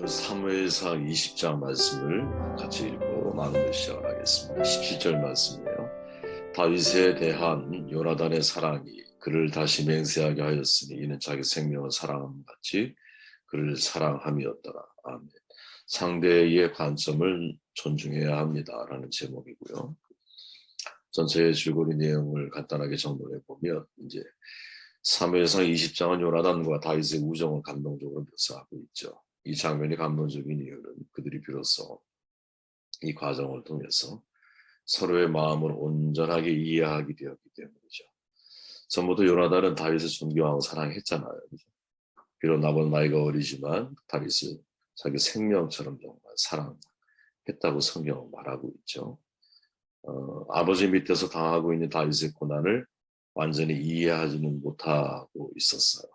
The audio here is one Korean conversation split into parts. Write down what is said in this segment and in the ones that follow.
사무엘상 20장 말씀을 같이 읽고 나누며 시작하겠습니다. 17절 말씀이에요. 다윗에 대한 요나단의 사랑이 그를 다시 맹세하게 하였으니 이는 자기 생명을 사랑함 같이 그를 사랑함이었더라. 아멘. 상대의 관점을 존중해야 합니다라는 제목이고요. 전체의 줄거리 내용을 간단하게 정리해 보면 이제 사무엘상 20장은 요나단과 다윗의 우정을 감동적으로 묘사하고 있죠. 이 장면이 감동적인 이유는 그들이 비로소 이 과정을 통해서 서로의 마음을 온전하게 이해하게 되었기 때문이죠. 전부터 요나단은 다윗을 존경하고 사랑했잖아요. 비록 나보다 나이가 어리지만 다윗을 자기 생명처럼 정말 사랑했다고 성경은 말하고 있죠. 아버지 밑에서 당하고 있는 다윗의 고난을 완전히 이해하지는 못하고 있었어요.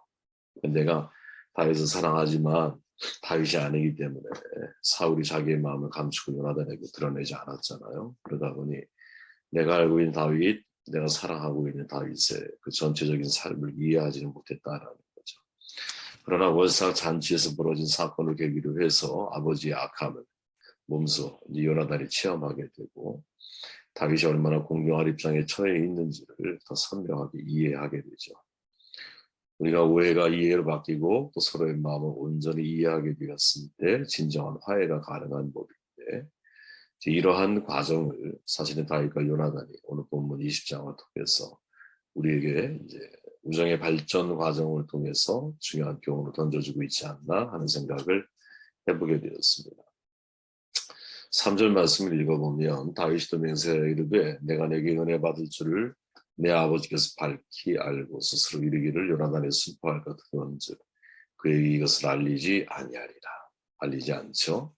내가 다윗을 사랑하지만 다윗이 아니기 때문에 사울이 자기의 마음을 감추고 요나단에게 드러내지 않았잖아요. 그러다 보니 내가 알고 있는 다윗, 내가 사랑하고 있는 다윗의 그 전체적인 삶을 이해하지는 못했다라는 거죠. 그러나 월삭 잔치에서 벌어진 사건을 계기로 해서 아버지의 악함을 몸소 요나단이 체험하게 되고 다윗이 얼마나 공경할 입장에 처해 있는지를 더 선명하게 이해하게 되죠. 우리가 오해가 이해로 바뀌고 또 서로의 마음을 온전히 이해하게 되었을 때 진정한 화해가 가능한 법인데 이러한 과정을 사실은 다윗과 요나단이 오늘 본문 20장을 통해서 우리에게 이제 우정의 발전 과정을 통해서 중요한 교훈을 던져주고 있지 않나 하는 생각을 해보게 되었습니다. 3절 말씀을 읽어보면 다윗이 또 맹세하여 이르되 내가 내게 은혜 받을 줄을 내 아버지께서 밝히 알고 스스로 이르기를 요나단에 슬퍼할 것 같은즉 그에게 이것을 알리지 아니하리라. 알리지 않죠.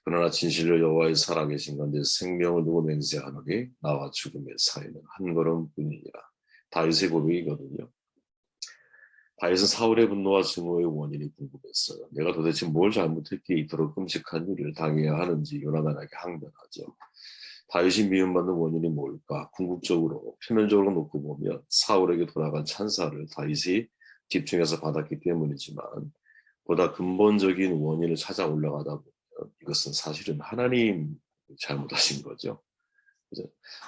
그러나 진실로 여호와의 살아계신 건데 생명을 두고 맹세하노니 나와 죽음의 사이는 한 걸음뿐이니라. 다윗의 고백이거든요. 다윗은 사울의 분노와 증오의 원인이 궁금했어요. 내가 도대체 뭘 잘못했기에 이토록 끔찍한 일을 당해야 하는지 요나단에게 항변하죠. 다윗이 미움받는 원인이 뭘까? 궁극적으로 표면적으로 놓고 보면 사울에게 돌아간 찬사를 다윗이 집중해서 받았기 때문이지만 보다 근본적인 원인을 찾아 올라가다 보면 이것은 사실은 하나님 잘못하신 거죠.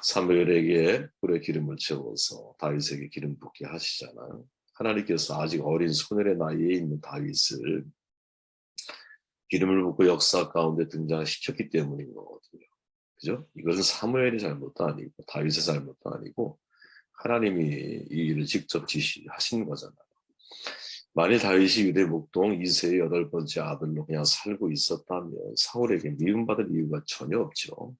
사무엘에게 꿀에 기름을 채워서 다윗에게 기름 붓게 하시잖아요. 하나님께서 아직 어린 소년의 나이에 있는 다윗을 기름을 붓고 역사 가운데 등장시켰기 때문인 거거든요. 그죠? 이것은 사무엘의 잘못도 아니고 다윗의 잘못도 아니고 하나님이 이 일을 직접 지시하신 거잖아요. 만일 다윗이 유대 목동 2세의 8번째 아들로 그냥 살고 있었다면 사울에게 미움받을 이유가 전혀 없죠.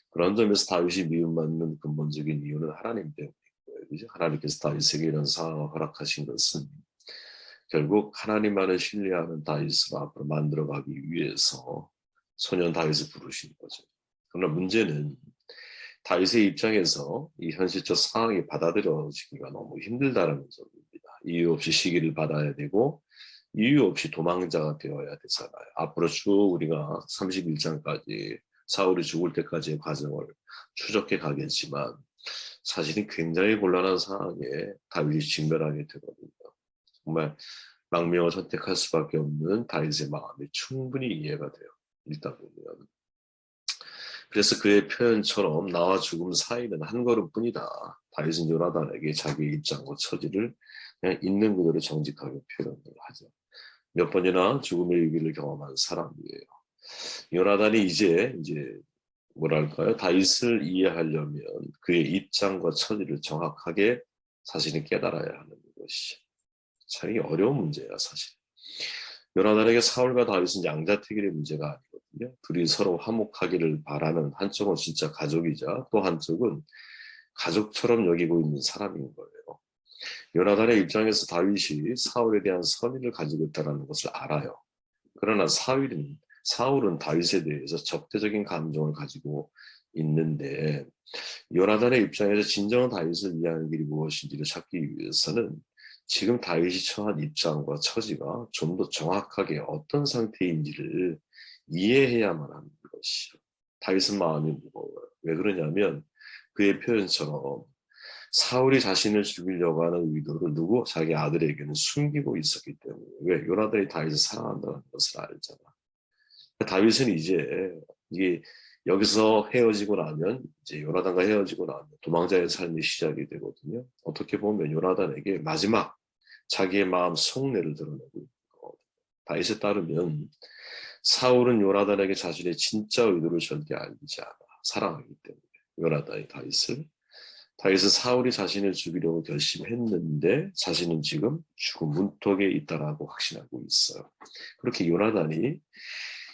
그런 점에서 다윗이 미움받는 근본적인 이유는 하나님 때문인 거예요. 그죠? 하나님께서 다윗에게 이런 상황을 허락하신 것은 결국 하나님만을 신뢰하는 다윗을 앞으로 만들어가기 위해서 소년 다윗을 부르신 거죠. 그러나 문제는 다윗의 입장에서 이 현실적 상황이 받아들여지기가 너무 힘들다는 점입니다. 이유 없이 시기를 받아야 되고 이유 없이 도망자가 되어야 되잖아요. 앞으로 쭉 우리가 31장까지 사울이 죽을 때까지의 과정을 추적해 가겠지만 사실은 굉장히 곤란한 상황에 다윗이 직면하게 되거든요. 정말 망명을 선택할 수밖에 없는 다윗의 마음이 충분히 이해가 돼요. 읽다 보면. 그래서 그의 표현처럼 나와 죽음 사이는 한 걸음뿐이다. 다윗은 요나단에게 자기의 입장과 처지를 그냥 있는 그대로 정직하게 표현을 하죠. 몇 번이나 죽음의 위기를 경험한 사람이에요. 요나단이 이제 뭐랄까요? 다윗을 이해하려면 그의 입장과 처지를 정확하게 사실은 깨달아야 하는 것이 참 어려운 문제야 사실. 요나단에게 사울과 다윗은 양자택일의 문제가 아니거든요. 둘이 서로 화목하기를 바라는 한쪽은 진짜 가족이자 또 한쪽은 가족처럼 여기고 있는 사람인 거예요. 요나단의 입장에서 다윗이 사울에 대한 선의를 가지고 있다는 것을 알아요. 그러나 사울은 다윗에 대해서 적대적인 감정을 가지고 있는데 요나단의 입장에서 진정한 다윗을 이해하는 길이 무엇인지를 찾기 위해서는 지금 다윗이 처한 입장과 처지가 좀 더 정확하게 어떤 상태인지를 이해해야만 하는 것이죠. 다윗은 마음이 무거워요. 왜 그러냐면 그의 표현처럼 사울이 자신을 죽이려고 하는 의도를 자기 아들에게는 숨기고 있었기 때문에 왜 요나단이 다윗을 사랑한다는 것을 알잖아. 다윗은 이게 여기서 헤어지고 나면 이제 요나단과 헤어지고 나면 도망자의 삶이 시작이 되거든요. 어떻게 보면 요나단에게 마지막 자기의 마음 속내를 드러내고 있는 거거든요. 다윗에 따르면 사울은 요나단에게 자신의 진짜 의도를 절대 알리지 않아 사랑하기 때문에 요나단이 다윗은 사울이 자신을 죽이려고 결심했는데 자신은 지금 죽음 문턱에 있다라고 확신하고 있어요. 그렇게 요나단이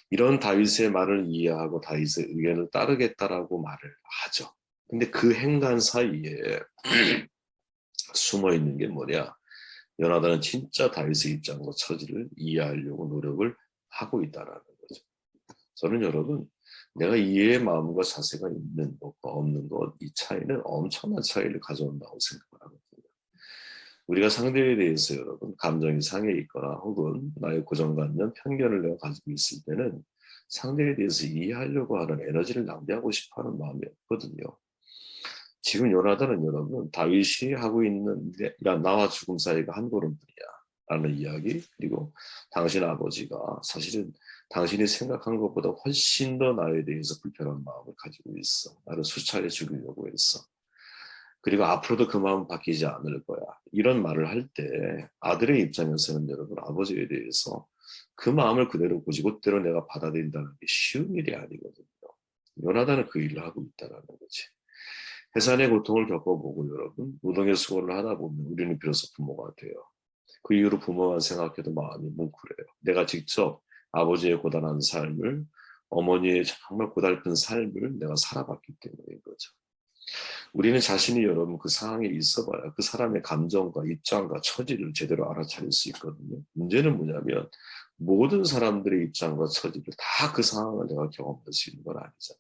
이런 다윗의 말을 이해하고 다윗의 의견을 따르겠다라고 말을 하죠. 근데 그 행간 사이에 숨어 있는 게 뭐냐? 요나단은 진짜 다윗의 입장과 처지를 이해하려고 노력을 하고 있다라는 거죠. 저는 여러분, 내가 이해의 마음과 자세가 있는 것과 없는 것, 이 차이는 엄청난 차이를 가져온다고 생각을 하거든요. 우리가 상대에 대해서 여러분, 감정이 상해 있거나 혹은 나의 고정관념, 편견을 내가 가지고 있을 때는 상대에 대해서 이해하려고 하는 에너지를 낭비하고 싶어 하는 마음이 없거든요. 지금 요나단은 여러분, 다윗이 하고 있는 나와 죽음 사이가 한 걸음뿐이야 라는 이야기, 그리고 당신 아버지가 사실은 당신이 생각한 것보다 훨씬 더 나에 대해서 불편한 마음을 가지고 있어. 나를 수차례 죽이려고 했어. 그리고 앞으로도 그 마음은 바뀌지 않을 거야. 이런 말을 할 때 아들의 입장에서는 여러분 아버지에 대해서 그 마음을 그대로 고지고대로 내가 받아들인다는 게 쉬운 일이 아니거든요. 요나단은 그 일을 하고 있다는 거지. 해산의 고통을 겪어보고 여러분 노동의 수고를 하다 보면 우리는 비로소 부모가 돼요. 그 이후로 부모만 생각해도 마음이 뭉클해요. 내가 직접 아버지의 고단한 삶을 어머니의 정말 고달픈 삶을 내가 살아봤기 때문인 거죠. 우리는 자신이 여러분 그 상황에 있어봐야 그 사람의 감정과 입장과 처지를 제대로 알아차릴 수 있거든요. 문제는 뭐냐면 모든 사람들의 입장과 처지를 다 그 상황을 내가 경험할 수 있는 건 아니잖아.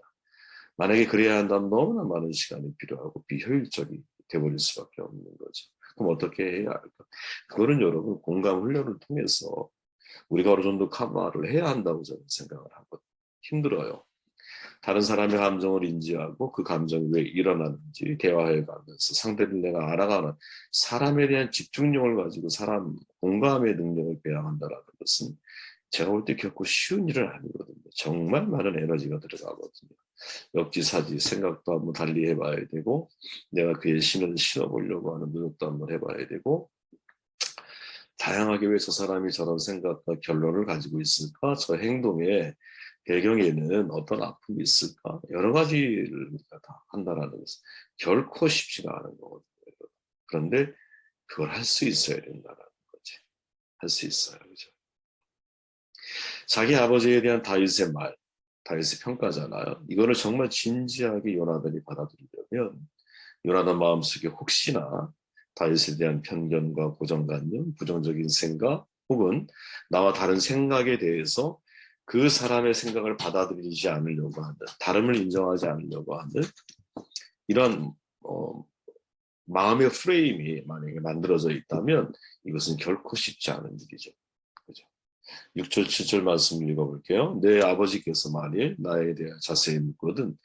만약에 그래야 한다면 너무나 많은 시간이 필요하고 비효율적이 돼버릴 수밖에 없는 거죠. 그럼 어떻게 해야 할까? 그거는 여러분 공감 훈련을 통해서 우리가 어느 정도 커버를 해야 한다고 저는 생각을 하거든요. 힘들어요. 다른 사람의 감정을 인지하고 그 감정이 왜 일어나는지 대화해 가면서 상대를 내가 알아가는 사람에 대한 집중력을 가지고 사람 공감의 능력을 배양한다는 것은 제가 볼 때 결코 쉬운 일은 아니거든요. 정말 많은 에너지가 들어가거든요. 역지사지 생각도 한번 달리 해봐야 되고 내가 그의 신을 신어보려고 하는 노력도 한번 해봐야 되고 다양하게 왜 저 사람이 저런 생각과 결론을 가지고 있을까? 저 행동에 배경에는 어떤 아픔이 있을까? 여러 가지를 우리가 다 한다는 것은 결코 쉽지가 않은 거거든요. 그런데 그걸 할 수 있어야 된다는 거지. 할 수 있어요. 그죠? 자기 아버지에 대한 다윗의 말, 다윗의 평가잖아요. 이거를 정말 진지하게 요나단이 받아들이려면 요나단 마음속에 혹시나 다윗에 대한 편견과 고정관념, 부정적인 생각 혹은 나와 다른 생각에 대해서 그 사람의 생각을 받아들이지 않으려고 하는, 다름을 인정하지 않으려고 하는 이런 마음의 프레임이 만약에 만들어져 있다면 이것은 결코 쉽지 않은 일이죠. 그죠? 6절, 7절 말씀을 읽어볼게요. 내 아버지께서 만일 나에 대해 자세히 묻거든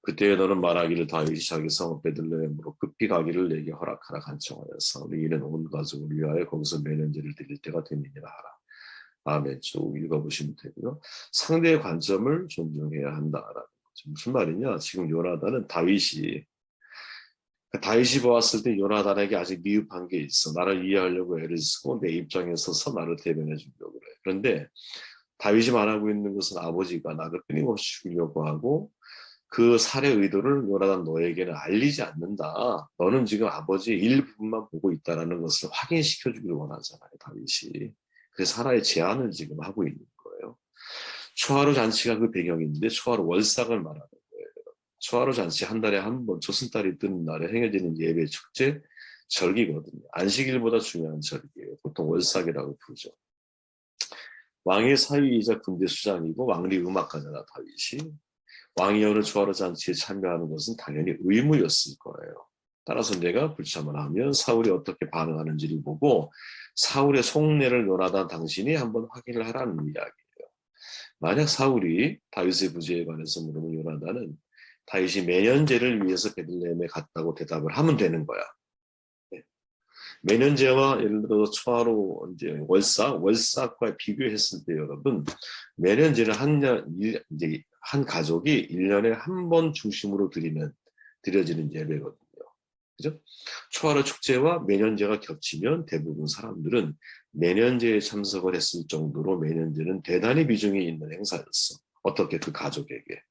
그때 너는 말하기를 다윗이 자기 성 베들레헴으로 급히 가기를 내게 허락하라 간청하여서 이는 온 가족을 위하여 거기서 매년제를 드릴 때가 되느니라 하라. 아멘. 쭉 읽어보시면 되고요. 상대의 관점을 존중해야 한다라는 거죠. 무슨 말이냐? 지금 요나단은 다윗이 보았을 때 요나단에게 아직 미흡한 게 있어. 나를 이해하려고 애를 쓰고 내 입장에 서서 나를 대변해 주려고 그래. 그런데 다윗이 말하고 있는 것은 아버지가 나를 끊임없이 죽이려고 하고 그 살해 의도를 요나단 너에게는 알리지 않는다. 너는 지금 아버지의 일부분만 보고 있다는 것을 확인시켜 주기를 원하잖아요. 다윗이. 그래서 하나의 제안을 지금 하고 있는 거예요. 초하루 잔치가 그 배경인데 초하루 월삭을 말하는 거예요. 초하루 잔치 한 달에 한 번 조승달이 뜨는 날에 행해지는 예배 축제 절기거든요. 안식일보다 중요한 절기예요. 보통 월삭이라고 부르죠. 왕의 사위이자 군대 수장이고 왕리 음악가잖아 다윗이. 왕이 여는 초하루 잔치에 참여하는 것은 당연히 의무였을 거예요. 따라서 내가 불참을 하면 사울이 어떻게 반응하는지를 보고 사울의 속내를 요나단 당신이 한번 확인을 하라는 이야기예요. 만약 사울이 다윗의 부재에 관해서 물으면 요나단은 다윗이 매년제를 위해서 베들레헴에 갔다고 대답을 하면 되는 거야. 매년제와 예를 들어서 초하루 이제 월삭과 비교했을 때 여러분, 매년제는 이제 한 가족이 1년에 한 번 중심으로 드려지는 예배거든요. 그죠? 초하루 축제와 매년제가 겹치면 대부분 사람들은 매년제에 참석을 했을 정도로 매년제는 대단히 비중이 있는 행사였어. 어떻게 그 가족에게.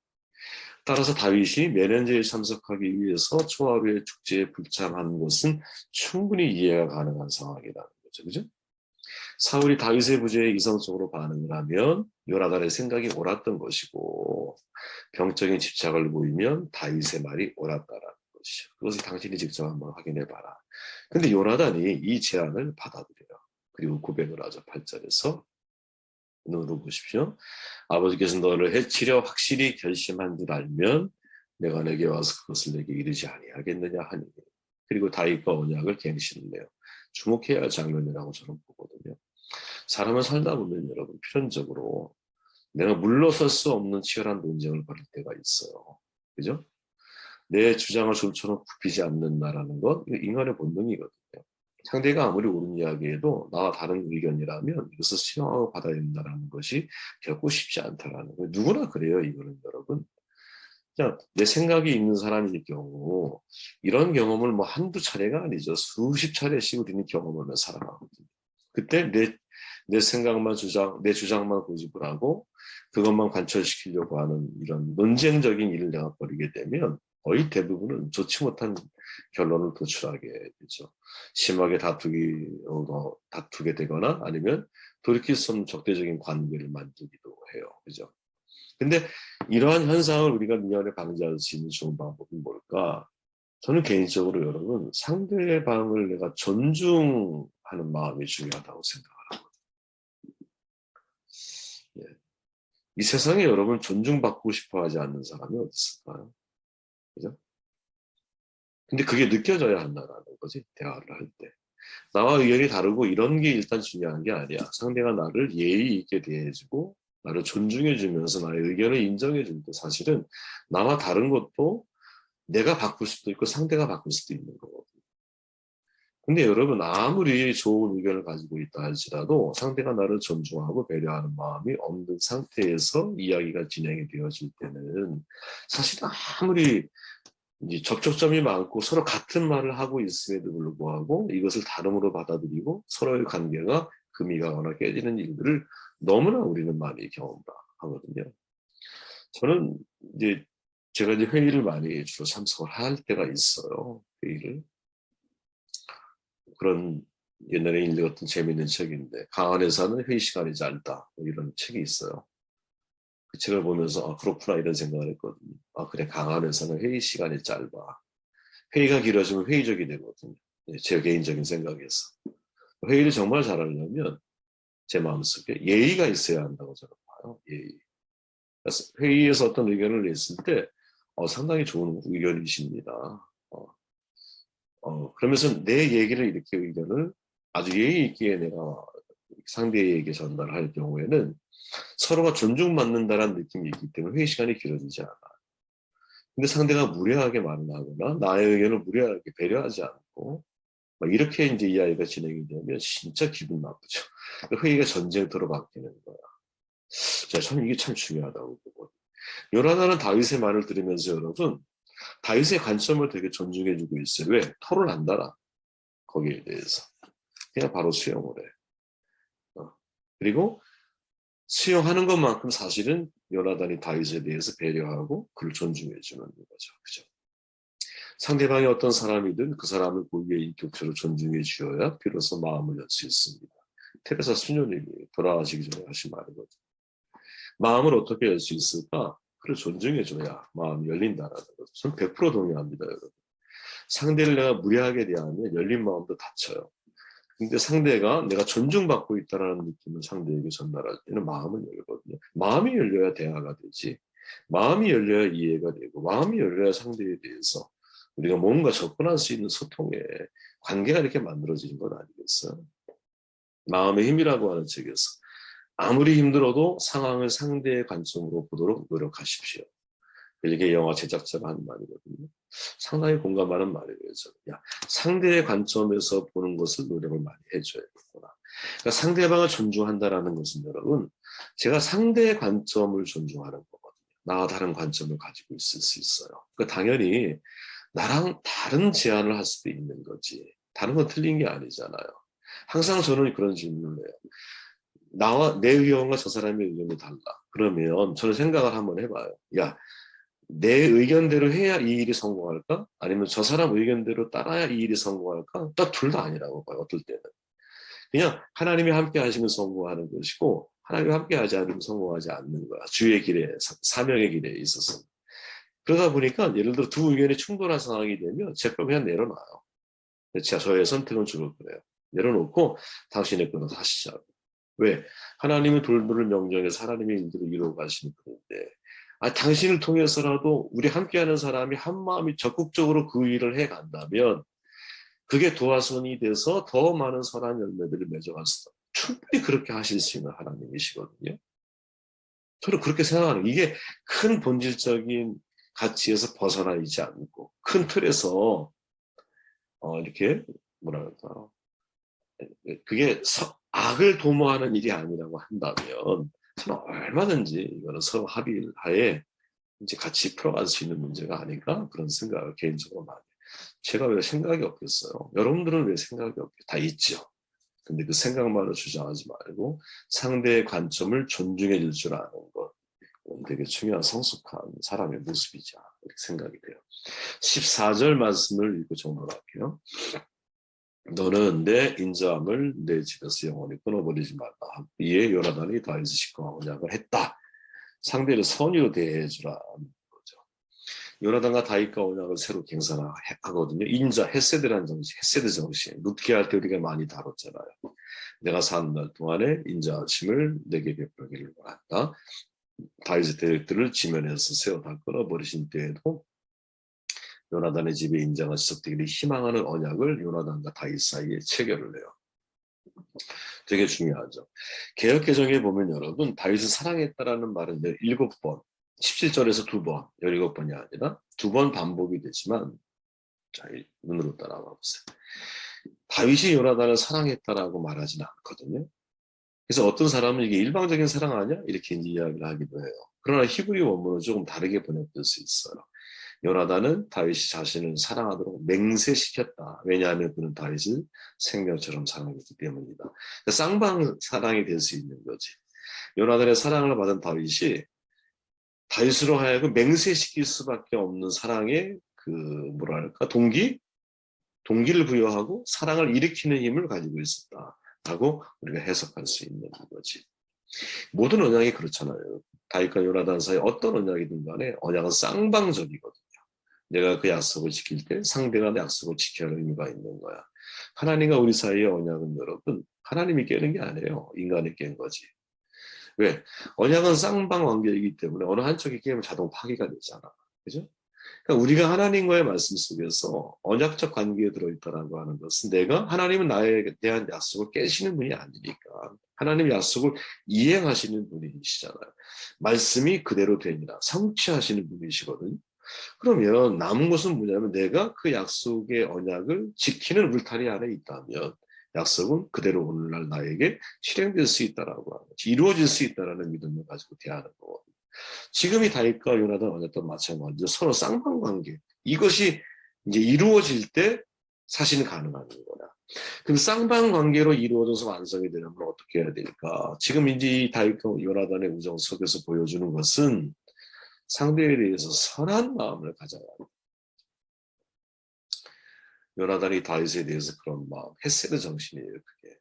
따라서 다윗이 매년제에 참석하기 위해서 초하루의 축제에 불참한 것은 충분히 이해가 가능한 상황이라는 거죠. 그죠? 사울이 다윗의 부재에 이성적으로 반응을 하면 요나단의 생각이 옳았던 것이고 병적인 집착을 보이면 다윗의 말이 옳았다라는 것이죠. 그것을 당신이 직접 한번 확인해봐라. 근데 요나단이 이 제안을 받아들여요. 그리고 고백을 하죠. 8절에서 누르보십시오. 아버지께서 너를 해치려 확실히 결심한 줄 알면 내가 내게 와서 그것을 내게 이르지 아니하겠느냐 하니. 그리고 다윗과 언약을 갱신을 내요. 주목해야 할 장면이라고 저는 보거든요. 사람은 살다 보면 여러분 필연적으로 내가 물러설 수 없는 치열한 논쟁을 벌일 때가 있어요. 그죠? 내 주장을 좀처럼 굽히지 않는다라는 건 인간의 본능이거든요. 상대가 아무리 옳은 이야기해도 나와 다른 의견이라면 이것을 수용하고 받아야 된다는 것이 결코 쉽지 않다라는 거예요. 누구나 그래요, 이거는 여러분. 그냥 내 생각이 있는 사람일 경우 이런 경험을 뭐 한두 차례가 아니죠. 수십 차례씩 우리는 경험하며 살아가거든요. 그때 내 생각만 내 주장만 고집을 하고 그것만 관철시키려고 하는 이런 논쟁적인 일을 내가 벌이게 되면 거의 대부분은 좋지 못한 결론을 도출하게 되죠. 심하게 다투게 되거나 아니면 돌이킬 수 없는 적대적인 관계를 만들기도 해요. 그죠? 근데 이러한 현상을 우리가 미연에 방지할 수 있는 좋은 방법은 뭘까? 저는 개인적으로 여러분 상대방을 내가 존중하는 마음이 중요하다고 생각합니다. 예. 이 세상에 여러분 존중받고 싶어 하지 않는 사람이 어디 있을까요? 그죠? 근데 그게 느껴져야 한다는 거지, 대화를 할 때. 나와 의견이 다르고 이런 게 일단 중요한 게 아니야. 상대가 나를 예의 있게 대해주고 나를 존중해주면서 나의 의견을 인정해줄 때 사실은 나와 다른 것도 내가 바꿀 수도 있고 상대가 바꿀 수도 있는 거거든요. 근데 여러분 아무리 좋은 의견을 가지고 있다 할지라도 상대가 나를 존중하고 배려하는 마음이 없는 상태에서 이야기가 진행이 되어질 때는 사실 아무리 이제 접촉점이 많고 서로 같은 말을 하고 있음에도 불구하고 이것을 다름으로 받아들이고 서로의 관계가 금이 가거나 깨지는 일들을 너무나 우리는 많이 경험하거든요. 저는 이제 제가 이제 회의를 많이 주로 참석을 할 때가 있어요. 회의를. 그런 옛날에 읽었던 재미있는 책인데 강한에서는 회의 시간이 짧다 뭐 이런 책이 있어요. 그 책을 보면서 그렇구나 이런 생각을 했거든요. 그래 강한에서는 회의 시간이 짧아. 회의가 길어지면 회의적이 되거든요. 제 개인적인 생각에서. 회의를 정말 잘하려면 제 마음속에 예의가 있어야 한다고 저는 봐요. 예의. 그래서 회의에서 어떤 의견을 냈을 때 상당히 좋은 의견이십니다. 그러면서 내 얘기를 이렇게 의견을 아주 예의 있게 내가 상대에게 전달할 경우에는 서로가 존중받는다는 느낌이 있기 때문에 회의 시간이 길어지지 않아. 근데 상대가 무례하게 말을 하거나 나의 의견을 무례하게 배려하지 않고 막 이렇게 이제 이야기가 진행이 되면 진짜 기분 나쁘죠. 회의가 전쟁터로 바뀌는 거야. 저는 이게 참 중요하다고 보거든요. 요나단은 다윗의 말을 들으면서 여러분 다윗의 관점을 되게 존중해주고 있어요. 왜? 토론한다라 거기에 대해서. 그냥 바로 수용을 해. 그리고 수용하는 것만큼 사실은 요나단이 다윗에 대해서 배려하고 그를 존중해 주는 거죠. 그죠? 상대방이 어떤 사람이든 그 사람을 고유의 인격체로 존중해 주어야 비로소 마음을 열 수 있습니다. 테레사 수녀님이 돌아가시기 전에 하신 말이거든요. 마음을 어떻게 열 수 있을까? 그를 존중해 줘야 마음이 열린다라는 거죠. 저는 100% 동의합니다, 여러분. 상대를 내가 무례하게 대하면 열린 마음도 닫혀요. 근데 상대가 내가 존중받고 있다는 느낌을 상대에게 전달할 때는 마음을 열거든요. 마음이 열려야 대화가 되지. 마음이 열려야 이해가 되고 마음이 열려야 상대에 대해서 우리가 뭔가 접근할 수 있는 소통의 관계가 이렇게 만들어지는 건 아니겠어요? 마음의 힘이라고 하는 책에서 아무리 힘들어도 상황을 상대의 관점으로 보도록 노력하십시오. 이게 영화 제작자가 하는 말이거든요. 상당히 공감하는 말이에요. 야, 상대의 관점에서 보는 것을 노력을 많이 해줘야겠구나. 그러니까 상대방을 존중한다라는 것은 여러분, 제가 상대의 관점을 존중하는 거거든요. 나와 다른 관점을 가지고 있을 수 있어요. 그러니까 당연히 나랑 다른 제안을 할 수도 있는 거지. 다른 건 틀린 게 아니잖아요. 항상 저는 그런 질문을 해요. 나와 내 의견과 저 사람의 의견이 달라. 그러면 저는 생각을 한번 해봐요. 야, 내 의견대로 해야 이 일이 성공할까? 아니면 저 사람 의견대로 따라야 이 일이 성공할까? 딱 둘 다 아니라고 봐요. 어떨 때는. 그냥 하나님이 함께 하시면 성공하는 것이고 하나님이 함께 하지 않으면 성공하지 않는 거야. 주의 길에, 사명의 길에 있어서. 그러다 보니까 예를 들어 두 의견이 충돌한 상황이 되면 제 걸 그냥 내려놔요. 제가 저의 선택은 주로 그래요. 내려놓고 당신의 거는 하시자고. 왜? 하나님은 돌들을 명령해서 하나님의 일들을 이루어 가시는 분인데 당신을 통해서라도 우리 함께하는 사람이 한마음이 적극적으로 그 일을 해간다면 그게 도화선이 돼서 더 많은 선한 열매들을 맺어갈 수 있다. 충분히 그렇게 하실 수 있는 하나님이시거든요. 저는 그렇게 생각하는 이게 큰 본질적인 가치에서 벗어나 있지 않고 큰 틀에서 이렇게 뭐랄까 그게 악을 도모하는 일이 아니라고 한다면 저는 얼마든지 이거는 서로 합의하에 이제 같이 풀어갈 수 있는 문제가 아닌가 그런 생각을 개인적으로 많이. 제가 왜 생각이 없겠어요? 여러분들은 왜 생각이 없겠어요? 다 있죠. 근데 그 생각만으로 주장하지 말고 상대의 관점을 존중해 줄 줄 아는 것 되게 중요한 성숙한 사람의 모습이자 이렇게 생각이 돼요. 14절 말씀을 읽고 정리할게요. 너는 내 인자함을 내 집에서 영원히 끊어버리지 말라. 이에 요나단이 다윗을 시켜하고 언약을 했다. 상대를 선의로 대해주라 거죠. 요나단과 다윗과 언약을 새로 갱산하거든요. 인자, 헤세드라는 정신, 헤세드 정신. 룻기 할 때 우리가 많이 다뤘잖아요. 내가 사는 날 동안에 인자하심을 내게 베풀기를 원한다. 다윗의 대적들을 지면에서 세워 다 끊어버리신 때에도 요나단의 집에 인자가 지속되기를 희망하는 언약을 요나단과 다윗 사이에 체결을 해요. 되게 중요하죠. 개역개정에 보면 여러분 다윗을 사랑했다라는 말은 7번, 17절에서 2번, 17번이 아니라 2번 반복이 되지만 자, 눈으로 따라와 보세요. 다윗이 요나단을 사랑했다라고 말하지는 않거든요. 그래서 어떤 사람은 이게 일방적인 사랑 아니야? 이렇게 이제 이야기를 하기도 해요. 그러나 히브리 원문은 조금 다르게 번역될 수 있어요. 요나단은 다윗이 자신을 사랑하도록 맹세시켰다. 왜냐하면 그는 다윗을 생명처럼 사랑했기 때문이다. 그러니까 쌍방 사랑이 될 수 있는 거지. 요나단의 사랑을 받은 다윗이 다윗으로 하여금 맹세시킬 수밖에 없는 사랑의 그 뭐랄까 동기를 부여하고 사랑을 일으키는 힘을 가지고 있었다라고 우리가 해석할 수 있는 거지. 모든 언약이 그렇잖아요. 다윗과 요나단 사이 어떤 언약이든 간에 언약은 쌍방적이거든요. 내가 그 약속을 지킬 때 상대가 내 약속을 지켜야 할 의미가 있는 거야. 하나님과 우리 사이의 언약은 여러분 하나님이 깨는 게 아니에요. 인간이 깬 거지. 왜? 언약은 쌍방 관계이기 때문에 어느 한쪽이 깨면 자동 파기가 되잖아. 그죠? 그러니까 우리가 하나님과의 말씀 속에서 언약적 관계에 들어있다라고 하는 것은 내가 하나님은 나에 대한 약속을 깨시는 분이 아니니까 하나님의 약속을 이행하시는 분이시잖아요. 말씀이 그대로 되니라 성취하시는 분이시거든요. 그러면 남은 것은 뭐냐면 내가 그 약속의 언약을 지키는 울타리 안에 있다면 약속은 그대로 오늘날 나에게 실행될 수 있다라고 하는 거지. 이루어질 수 있다라는 믿음을 가지고 대하는 거거든요. 지금이 다윗과 요나단 언약도 마찬가지로 서로 쌍방관계 이것이 이제 이루어질 때 사실은 가능한 거다. 그럼 쌍방관계로 이루어져서 완성이 되려면 어떻게 해야 될까? 지금 이제 이 다윗과 요나단의 우정 속에서 보여주는 것은 상대에 대해서 선한 마음을 가져야 합니다. 요나단이 다윗에 대해서 그런 마음, 헤세드 정신이에요. 그게.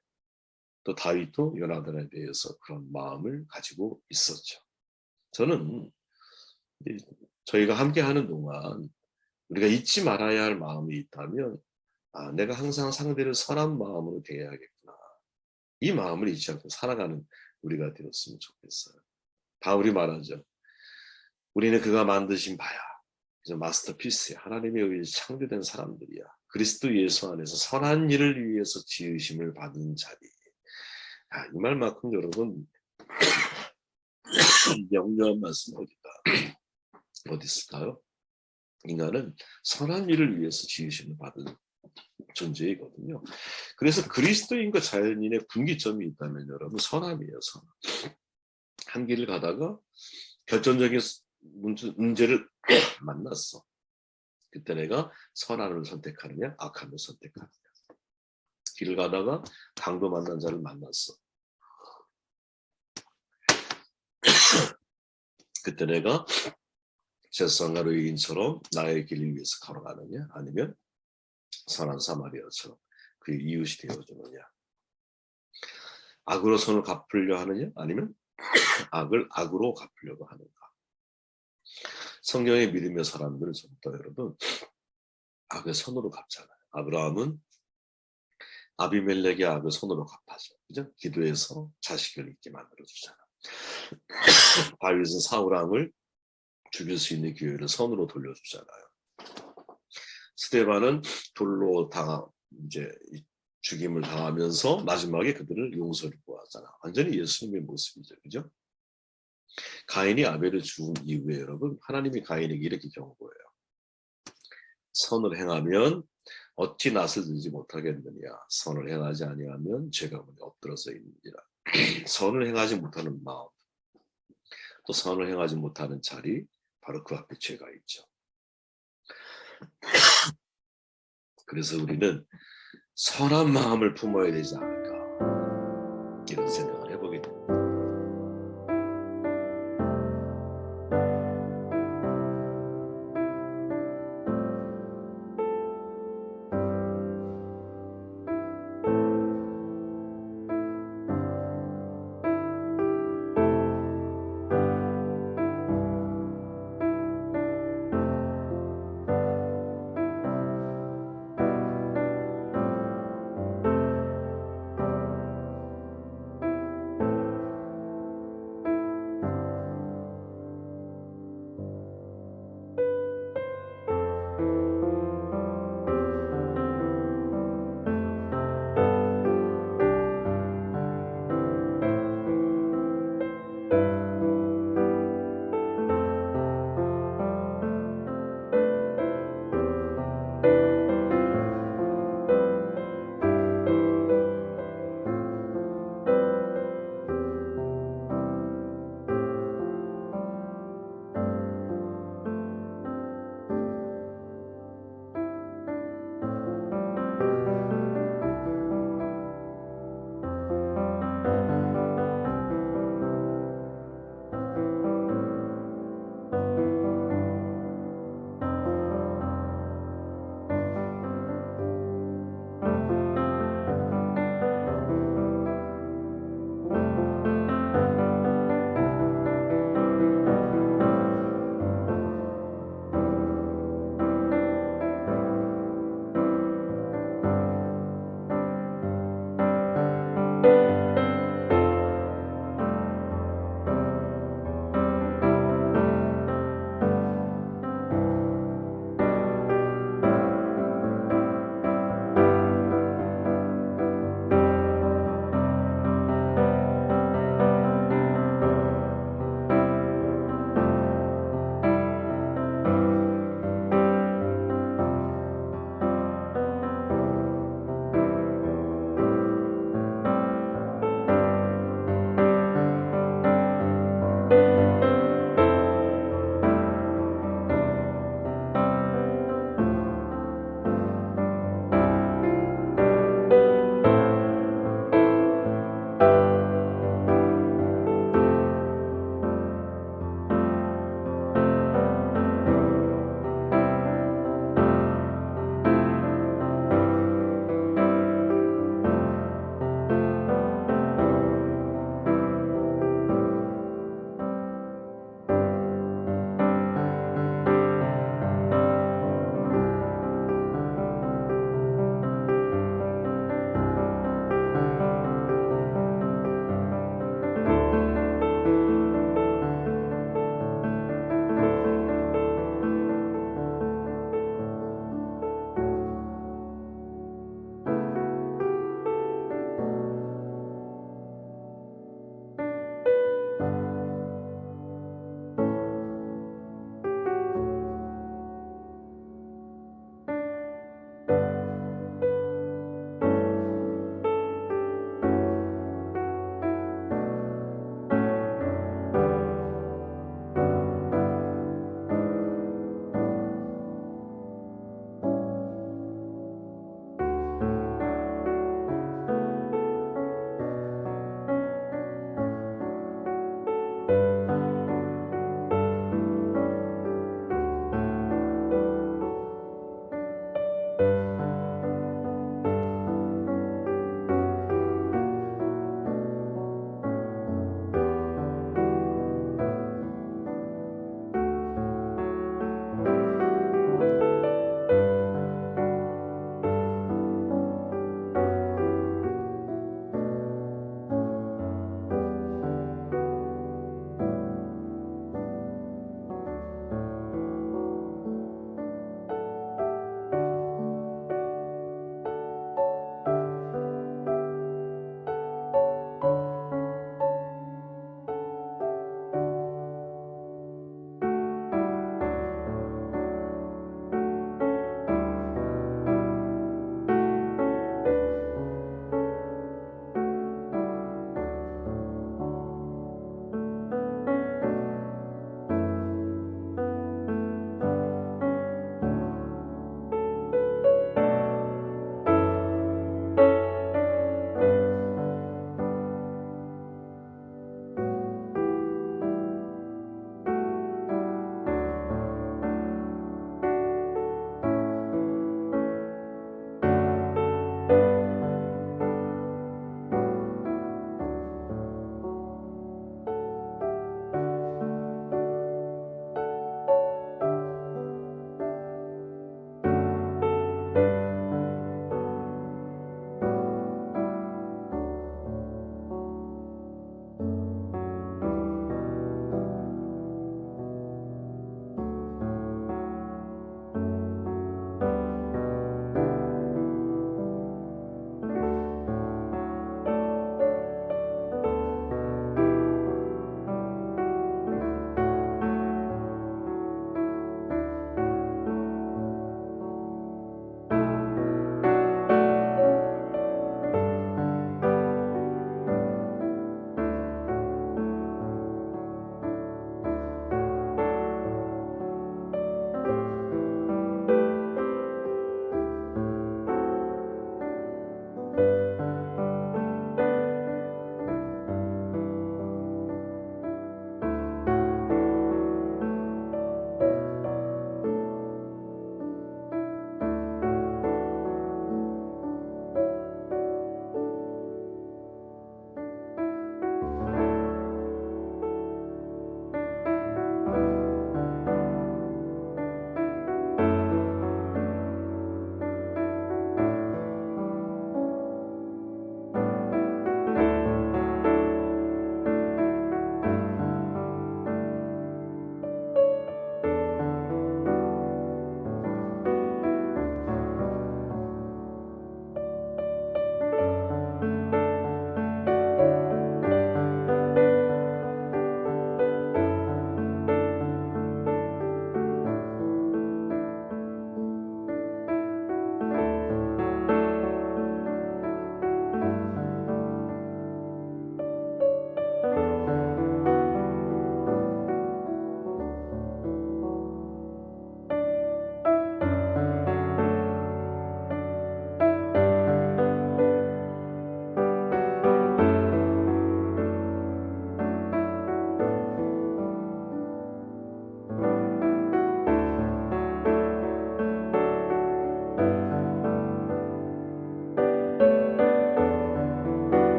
또 다윗도 요나단에 대해서 그런 마음을 가지고 있었죠. 저는 저희가 함께하는 동안 우리가 잊지 말아야 할 마음이 있다면 내가 항상 상대를 선한 마음으로 대해야겠구나. 이 마음을 잊지 않고 살아가는 우리가 되었으면 좋겠어요. 바울이 말하죠. 우리는 그가 만드신 바야. 마스터피스야. 하나님에 의해 창조된 사람들이야. 그리스도 예수 안에서 선한 일을 위해서 지으심을 받은 자리. 이 말만큼 여러분 명료한 말씀 어디 있을까요? 인간은 선한 일을 위해서 지으심을 받은 존재이거든요. 그래서 그리스도인과 자연인의 분기점이 있다면 여러분 선함이에요. 선함. 한 길을 가다가 결정적인 문제를 만났어. 그때 내가 선함을 선택하느냐 악함을 선택하느냐. 길을 가다가 강도 만난 자를 만났어. 그때 내가 제사장과 레위인처럼 나의 길을 위해서 걸어가느냐 아니면 선한 사마리아처럼 그의 이웃이 되어주느냐. 악으로 선을 갚으려 하느냐 아니면 악을 악으로 갚으려고 하는가. 성경의 믿음의 사람들은 전부 다 여러분 악을 선으로 갚잖아요. 아브라함은 아비멜렉의 악을 손으로 갚아줘. 그죠? 기도해서 자식을 있게 만들어주잖아. 다윗은 사울왕을 죽일 수 있는 기회를 선으로 돌려주잖아요. 스데반은 돌로 이제 죽임을 당하면서 마지막에 그들을 용서를 구하잖아. 완전히 예수님의 모습이죠. 그죠? 가인이 아벨을 죽은 이후에 여러분 하나님이 가인에게 이렇게 경고해요. 선을 행하면 어찌 낯을 들지 못하겠느냐. 선을 행하지 아니하면 죄가 문에 엎드러서 있느니라. 선을 행하지 못하는 마음 또 선을 행하지 못하는 자리 바로 그 앞에 죄가 있죠. 그래서 우리는 선한 마음을 품어야 되지 않을까 이런 생각을 해보게 됩니다.